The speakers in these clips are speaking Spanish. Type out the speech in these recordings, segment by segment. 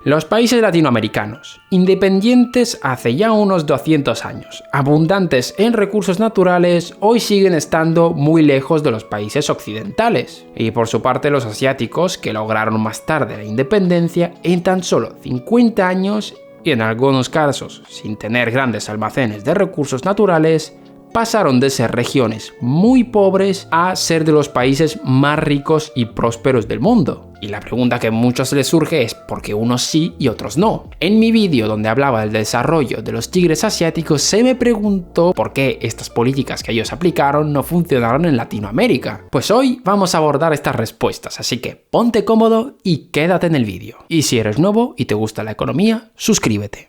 Los países latinoamericanos, independientes hace ya unos 200 años, abundantes en recursos naturales, hoy siguen estando muy lejos de los países occidentales. Y por su parte los asiáticos, que lograron más tarde la independencia en tan solo 50 años y en algunos casos sin tener grandes almacenes de recursos naturales, pasaron de ser regiones muy pobres a ser de los países más ricos y prósperos del mundo. Y la pregunta que a muchos les surge es ¿por qué unos sí y otros no? En mi vídeo donde hablaba del desarrollo de los tigres asiáticos se me preguntó por qué estas políticas que ellos aplicaron no funcionaron en Latinoamérica. Pues hoy vamos a abordar estas respuestas, así que ponte cómodo y quédate en el vídeo. Y si eres nuevo y te gusta la economía, suscríbete.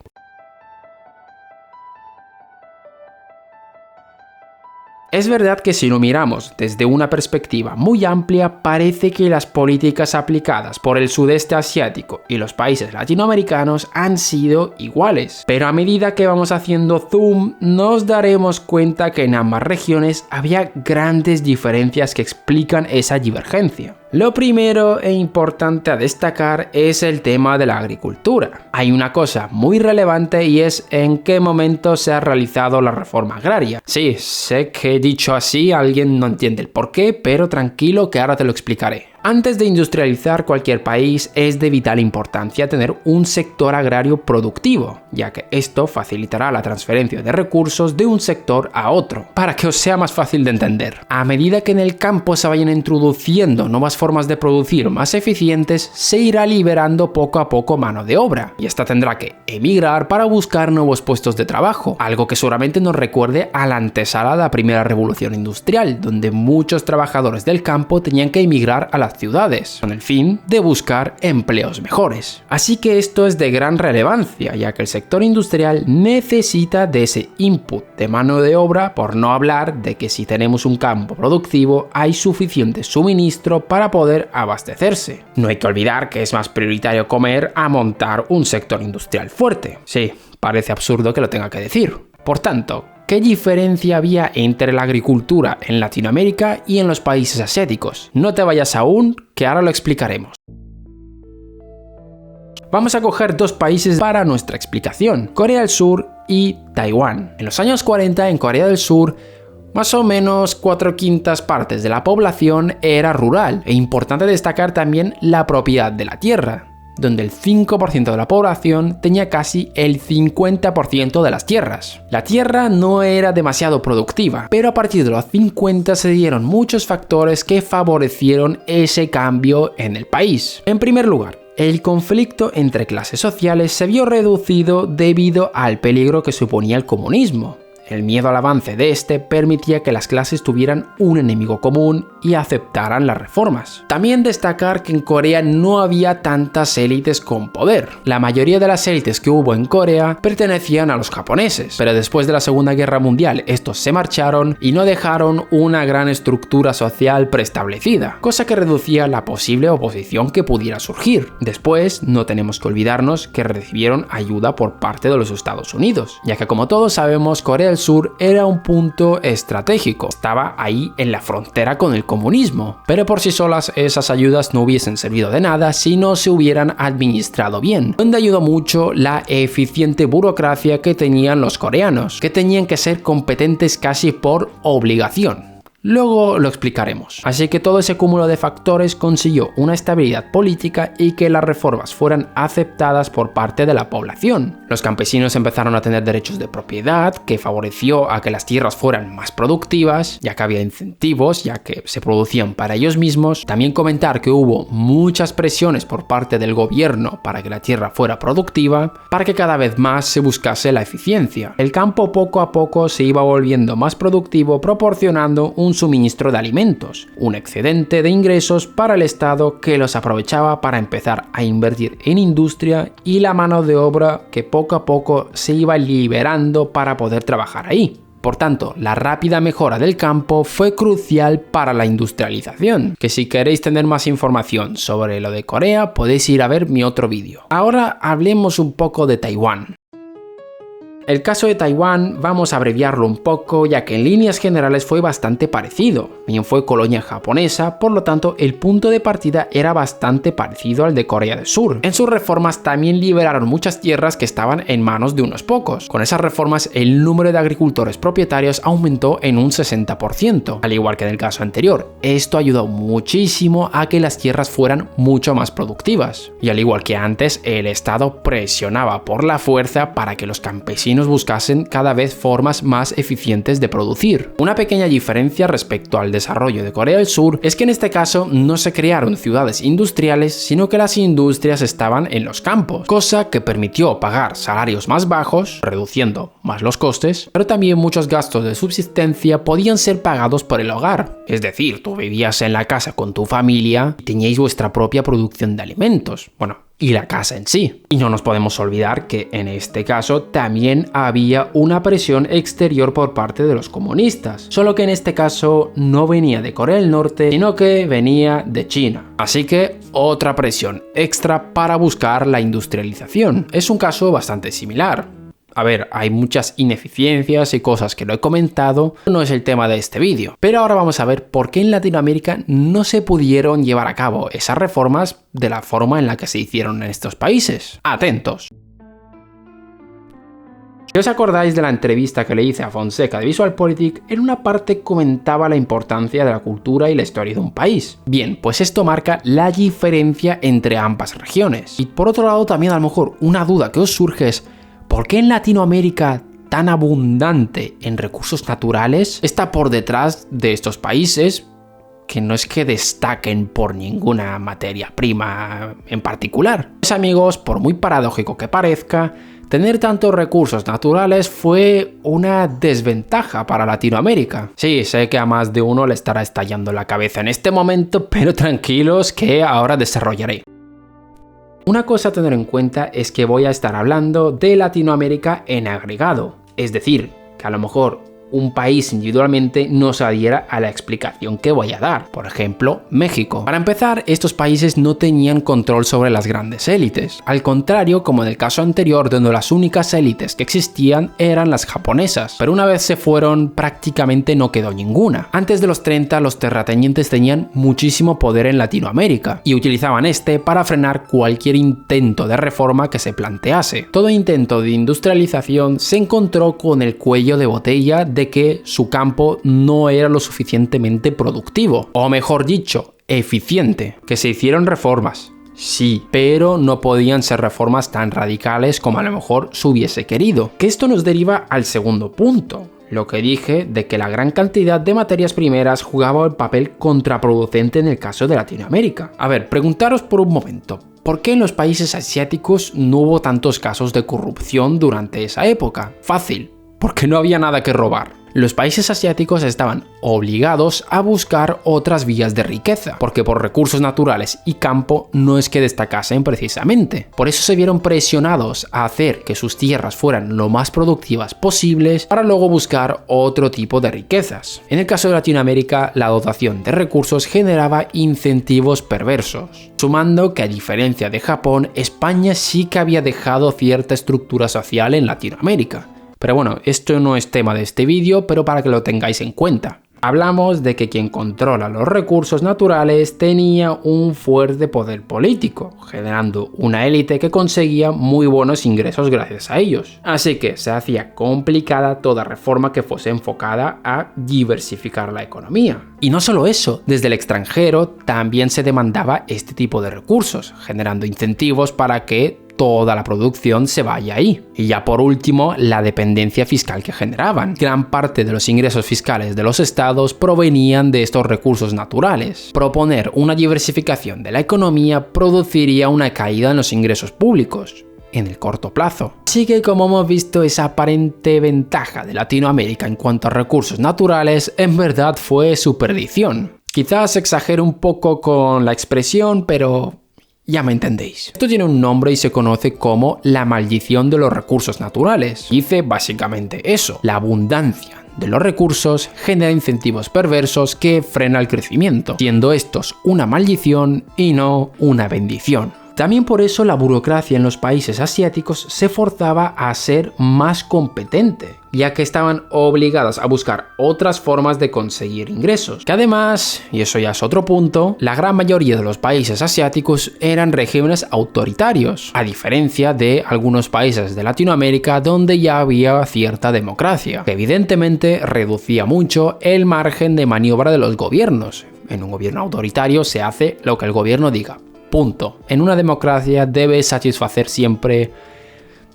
Es verdad que si lo miramos desde una perspectiva muy amplia, parece que las políticas aplicadas por el sudeste asiático y los países latinoamericanos han sido iguales. Pero a medida que vamos haciendo zoom, nos daremos cuenta que en ambas regiones había grandes diferencias que explican esa divergencia. Lo primero e importante a destacar es el tema de la agricultura. Hay una cosa muy relevante y es en qué momento se ha realizado la reforma agraria. Sí, sé que dicho así alguien no entiende el porqué, pero tranquilo que ahora te lo explicaré. Antes de industrializar cualquier país es de vital importancia tener un sector agrario productivo, ya que esto facilitará la transferencia de recursos de un sector a otro. Para que os sea más fácil de entender, a medida que en el campo se vayan introduciendo nuevas formas de producir más eficientes, se irá liberando poco a poco mano de obra, y esta tendrá que emigrar para buscar nuevos puestos de trabajo, algo que seguramente nos recuerde a la antesala de la primera revolución industrial, donde muchos trabajadores del campo tenían que emigrar a las ciudades, con el fin de buscar empleos mejores. Así que esto es de gran relevancia, ya que el sector industrial necesita de ese input de mano de obra, por no hablar de que si tenemos un campo productivo hay suficiente suministro para poder abastecerse. No hay que olvidar que es más prioritario comer a montar un sector industrial fuerte. Sí, parece absurdo que lo tenga que decir. Por tanto, ¿qué diferencia había entre la agricultura en Latinoamérica y en los países asiáticos? No te vayas aún, que ahora lo explicaremos. Vamos a coger dos países para nuestra explicación, Corea del Sur y Taiwán. En los años 40 en Corea del Sur, más o menos 4/5 partes de la población era rural, e importante destacar también la propiedad de la tierra, donde el 5% de la población tenía casi el 50% de las tierras. La tierra no era demasiado productiva, pero a partir de los 50 se dieron muchos factores que favorecieron ese cambio en el país. En primer lugar, el conflicto entre clases sociales se vio reducido debido al peligro que suponía el comunismo. El miedo al avance de este permitía que las clases tuvieran un enemigo común y aceptaran las reformas. También destacar que en Corea no había tantas élites con poder. La mayoría de las élites que hubo en Corea pertenecían a los japoneses, pero después de la Segunda Guerra Mundial estos se marcharon y no dejaron una gran estructura social preestablecida, cosa que reducía la posible oposición que pudiera surgir. Después, no tenemos que olvidarnos que recibieron ayuda por parte de los Estados Unidos, ya que como todos sabemos, Corea del Sur era un punto estratégico, estaba ahí en la frontera con el comunismo, pero por sí solas esas ayudas no hubiesen servido de nada si no se hubieran administrado bien, donde ayudó mucho la eficiente burocracia que tenían los coreanos, que tenían que ser competentes casi por obligación. Luego lo explicaremos. Así que todo ese cúmulo de factores consiguió una estabilidad política y que las reformas fueran aceptadas por parte de la población. Los campesinos empezaron a tener derechos de propiedad, que favoreció a que las tierras fueran más productivas, ya que había incentivos, ya que se producían para ellos mismos. También comentar que hubo muchas presiones por parte del gobierno para que la tierra fuera productiva, para que cada vez más se buscase la eficiencia. El campo poco a poco se iba volviendo más productivo, proporcionando un suministro de alimentos, un excedente de ingresos para el Estado que los aprovechaba para empezar a invertir en industria y la mano de obra que poco a poco se iba liberando para poder trabajar ahí. Por tanto, la rápida mejora del campo fue crucial para la industrialización, que si queréis tener más información sobre lo de Corea podéis ir a ver mi otro vídeo. Ahora hablemos un poco de Taiwán. El caso de Taiwán vamos a abreviarlo un poco, ya que en líneas generales fue bastante parecido. Bien, fue colonia japonesa, por lo tanto el punto de partida era bastante parecido al de Corea del Sur. En sus reformas también liberaron muchas tierras que estaban en manos de unos pocos. Con esas reformas el número de agricultores propietarios aumentó en un 60%, al igual que en el caso anterior. Esto ayudó muchísimo a que las tierras fueran mucho más productivas. Y al igual que antes, el Estado presionaba por la fuerza para que los campesinos buscasen cada vez formas más eficientes de producir. Una pequeña diferencia respecto al desarrollo de Corea del Sur es que en este caso no se crearon ciudades industriales, sino que las industrias estaban en los campos, cosa que permitió pagar salarios más bajos, reduciendo más los costes, pero también muchos gastos de subsistencia podían ser pagados por el hogar. Es decir, tú vivías en la casa con tu familia y teníais vuestra propia producción de alimentos. Bueno, y la casa en sí. Y no nos podemos olvidar que en este caso también había una presión exterior por parte de los comunistas, solo que en este caso no venía de Corea del Norte, sino que venía de China. Así que otra presión extra para buscar la industrialización. Es un caso bastante similar. A ver, hay muchas ineficiencias y cosas que no he comentado, no es el tema de este vídeo. Pero ahora vamos a ver por qué en Latinoamérica no se pudieron llevar a cabo esas reformas de la forma en la que se hicieron en estos países. Atentos. Si os acordáis de la entrevista que le hice a Fonseca de VisualPolitik, en una parte comentaba la importancia de la cultura y la historia de un país. Bien, pues esto marca la diferencia entre ambas regiones. Y por otro lado también a lo mejor una duda que os surge es: ¿por qué en Latinoamérica, tan abundante en recursos naturales, está por detrás de estos países que no es que destaquen por ninguna materia prima en particular? Pues amigos, por muy paradójico que parezca, tener tantos recursos naturales fue una desventaja para Latinoamérica. Sí, sé que a más de uno le estará estallando la cabeza en este momento, pero tranquilos que ahora desarrollaré. Una cosa a tener en cuenta es que voy a estar hablando de Latinoamérica en agregado, es decir, que a lo mejor un país individualmente no se adhiera a la explicación que voy a dar. Por ejemplo, México. Para empezar, estos países no tenían control sobre las grandes élites, al contrario como en el caso anterior, donde las únicas élites que existían eran las japonesas, pero una vez se fueron prácticamente no quedó ninguna. Antes de los 30 los terratenientes tenían muchísimo poder en Latinoamérica y utilizaban este para frenar cualquier intento de reforma que se plantease. Todo intento de industrialización se encontró con el cuello de botella de que su campo no era lo suficientemente productivo, o mejor dicho, eficiente. Que se hicieron reformas, sí, pero no podían ser reformas tan radicales como a lo mejor se hubiese querido. Que esto nos deriva al segundo punto, lo que dije de que la gran cantidad de materias primeras jugaba un papel contraproducente en el caso de Latinoamérica. A ver, preguntaros por un momento, ¿por qué en los países asiáticos no hubo tantos casos de corrupción durante esa época? Fácil. Porque no había nada que robar. Los países asiáticos estaban obligados a buscar otras vías de riqueza, porque por recursos naturales y campo no es que destacasen precisamente. Por eso se vieron presionados a hacer que sus tierras fueran lo más productivas posibles para luego buscar otro tipo de riquezas. En el caso de Latinoamérica, la dotación de recursos generaba incentivos perversos, sumando que a diferencia de Japón, España sí que había dejado cierta estructura social en Latinoamérica. Pero bueno, esto no es tema de este vídeo, pero para que lo tengáis en cuenta. Hablamos de que quien controla los recursos naturales tenía un fuerte poder político, generando una élite que conseguía muy buenos ingresos gracias a ellos. Así que se hacía complicada toda reforma que fuese enfocada a diversificar la economía. Y no solo eso, desde el extranjero también se demandaba este tipo de recursos, generando incentivos para que toda la producción se vaya ahí. Y ya por último, la dependencia fiscal que generaban. Gran parte de los ingresos fiscales de los estados provenían de estos recursos naturales. Proponer una diversificación de la economía produciría una caída en los ingresos públicos en el corto plazo. Así que como hemos visto, esa aparente ventaja de Latinoamérica en cuanto a recursos naturales en verdad fue su perdición. Quizás exagero un poco con la expresión, pero ya me entendéis. Esto tiene un nombre y se conoce como la maldición de los recursos naturales. Dice básicamente eso, la abundancia de los recursos genera incentivos perversos que frena el crecimiento, siendo estos una maldición y no una bendición. También por eso la burocracia en los países asiáticos se forzaba a ser más competente, ya que estaban obligadas a buscar otras formas de conseguir ingresos. Que además, y eso ya es otro punto, la gran mayoría de los países asiáticos eran regímenes autoritarios, a diferencia de algunos países de Latinoamérica donde ya había cierta democracia, que evidentemente reducía mucho el margen de maniobra de los gobiernos. En un gobierno autoritario se hace lo que el gobierno diga. Punto. En una democracia debe satisfacer siempre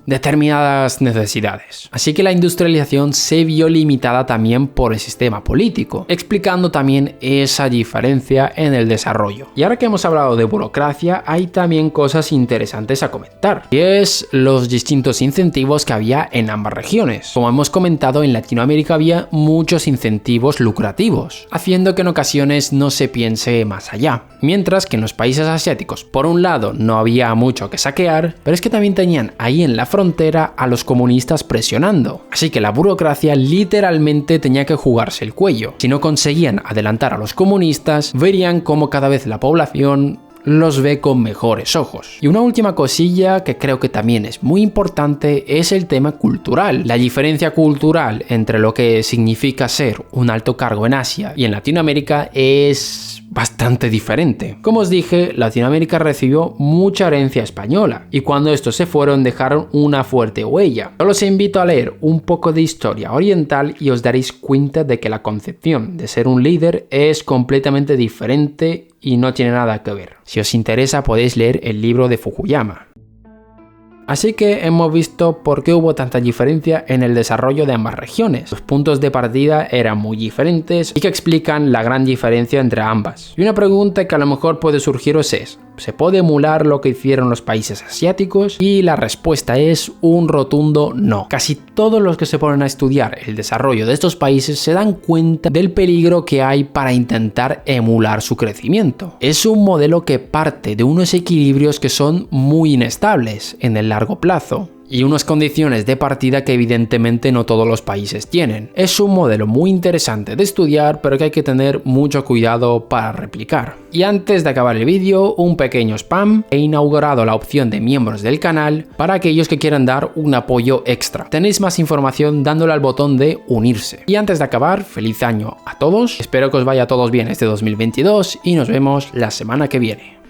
determinadas necesidades. Así que la industrialización se vio limitada también por el sistema político, explicando también esa diferencia en el desarrollo. Y ahora que hemos hablado de burocracia, hay también cosas interesantes a comentar, y es los distintos incentivos que había en ambas regiones. Como hemos comentado, en Latinoamérica había muchos incentivos lucrativos, haciendo que en ocasiones no se piense más allá. Mientras que en los países asiáticos, por un lado, no había mucho que saquear, pero es que también tenían ahí en la frontera a los comunistas presionando. Así que la burocracia literalmente tenía que jugarse el cuello. Si no conseguían adelantar a los comunistas, verían cómo cada vez la población los ve con mejores ojos. Y una última cosilla que creo que también es muy importante es el tema cultural. La diferencia cultural entre lo que significa ser un alto cargo en Asia y en Latinoamérica es bastante diferente. Como os dije, Latinoamérica recibió mucha herencia española y cuando estos se fueron dejaron una fuerte huella. Solo os invito a leer un poco de historia oriental y os daréis cuenta de que la concepción de ser un líder es completamente diferente y no tiene nada que ver. Si os interesa podéis leer el libro de Fukuyama. Así que hemos visto por qué hubo tanta diferencia en el desarrollo de ambas regiones. Los puntos de partida eran muy diferentes y que explican la gran diferencia entre ambas. Y una pregunta que a lo mejor puede surgiros es: ¿se puede emular lo que hicieron los países asiáticos? Y la respuesta es un rotundo no. Casi todos los que se ponen a estudiar el desarrollo de estos países se dan cuenta del peligro que hay para intentar emular su crecimiento. Es un modelo que parte de unos equilibrios que son muy inestables en el largo plazo y unas condiciones de partida que evidentemente no todos los países tienen. Es un modelo muy interesante de estudiar, pero que hay que tener mucho cuidado para replicar. Y antes de acabar el vídeo, un pequeño spam: he inaugurado la opción de miembros del canal para aquellos que quieran dar un apoyo extra. Tenéis más información dándole al botón de unirse. Y antes de acabar, feliz año a todos, espero que os vaya a todos bien este 2022 y nos vemos la semana que viene.